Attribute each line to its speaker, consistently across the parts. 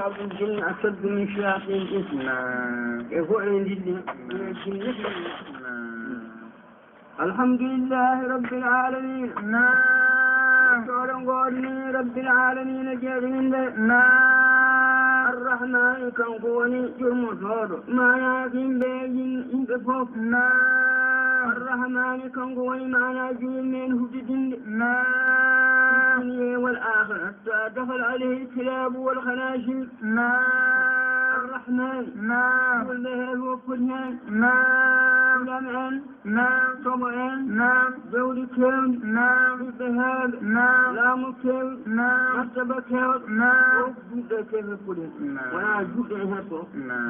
Speaker 1: عبد الجن أشد من شياطين الإنس. يقول عندي الحمد لله رب العالمين. رب العالمين جاهلين. الرحمن كان قوني جرم صور ما يكين بين إنتفوف. الرحمن كان قوني معنا جرم من هجدين. الدنيا والآخرة حتى دخل عليه الكلاب والخناشير. الرحمن والمهل والفرهان لمعان طبعان جود كون الذهاب لا مكون مرتبة كون وجود كيف الكلين ولا جود هاتو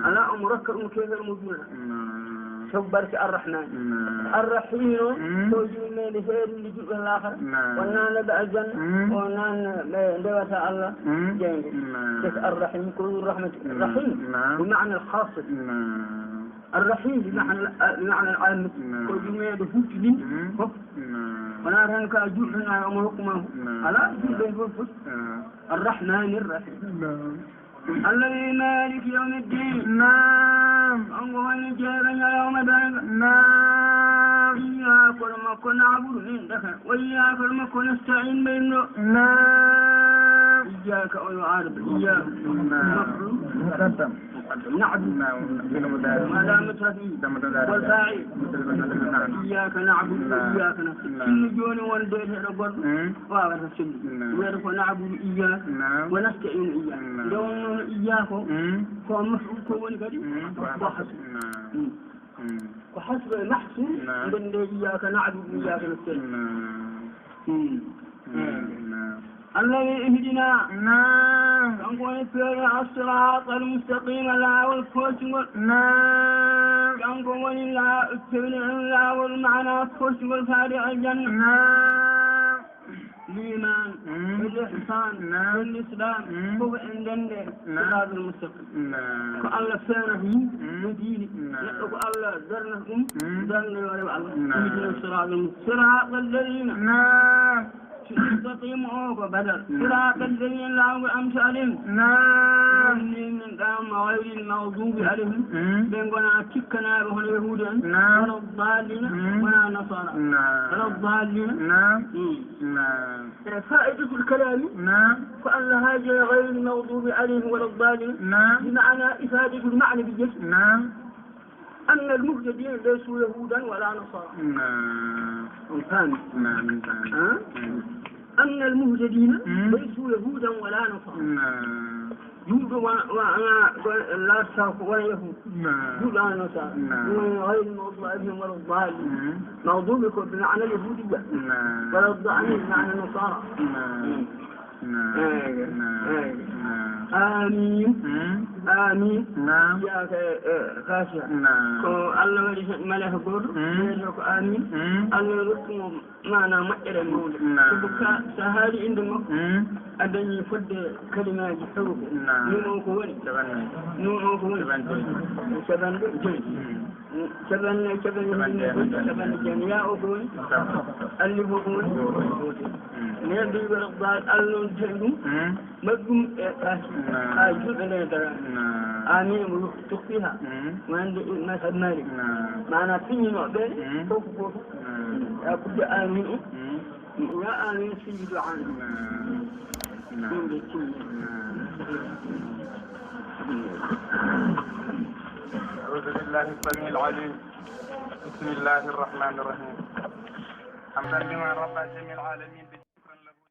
Speaker 1: على أمرك كيف الموجود. شبرك الرحمن الرحيم توجيه من الخير اللي جود الآخر ونانا بأجن ونانا دوات الله جيد. الرحيم كل الرحمة الرحيم بمعنى الخاص. الرحيم بمعنى العام توجيه من الفوتين ونرى أنك أجود لنا أمركما على جود الفوت. الرحمن الرحيم الذي مالك يوم الدين. الله جاءنا يوم الدين. إياك ولما كنا نعبد من دخل وإياك ولما كنا نستعين بينه. إياك ويعارض إياك نعبد ما لا مترفي والفاعل. إياك نعبد وإياك نستعين جون وندير ربنا وعلى السنة ويرفع نعبد إياك ونستعين إياك يوم إياك فمفعول كون كذي وحسب محسوب من إياك نعبد وإياك نستعين. الذي اهدنا كنقول فيه الصراط المستقيم لا والفوز كنقول لا اتبع لا والمعنى الفوز والفارع الجنة. الإيمان والإحسان والإسلام هو عندنا صراط المستقيم. فالله سانه وديني نترك الله درنهم درنا ولا الله اهدنا الصراط الذين تستقيم بدل صراط الذين لا أمثالهم من قام غير المغضوب عليهم بيننا تكنا به اليهود ولا الضالين ولا نصارى ولا الضالين. فائدة الكلام فأن هذا غير المغضوب عليهم ولا الضالين بمعنى إفادة المعنى بالجسم أن المهتدين ليسوا يهودا ولا نصارى. أن المهتدين ليسوا يهودا ولا نصارى. يهود لا ساق ولا يهود يهود ولا نصارى غير المغضوب عليهم ولا الضالين. مغضوب يكون بمعنى اليهودية ولا الضالين بمعنى النصارى. آمين آمين يا خاشع الله ولي ملك قر يجوك آمين الله رسم معنا مئر المولى تبكى سهالي عندما أدني فد كلمة جحوه نوم كوني شبان جميع أقول اللي بقول نبي برضاد اللون جنوم مقوم أجود لنا ترى آمين وتخفيها ما عندي ما سماري معنا فيني نقبل فوق أقول آمين يا آمين سيد عنه
Speaker 2: أعوذ بالله السميع العليم. بسم الله الرحمن الرحيم. حمدا لمن رب جميع العالمين.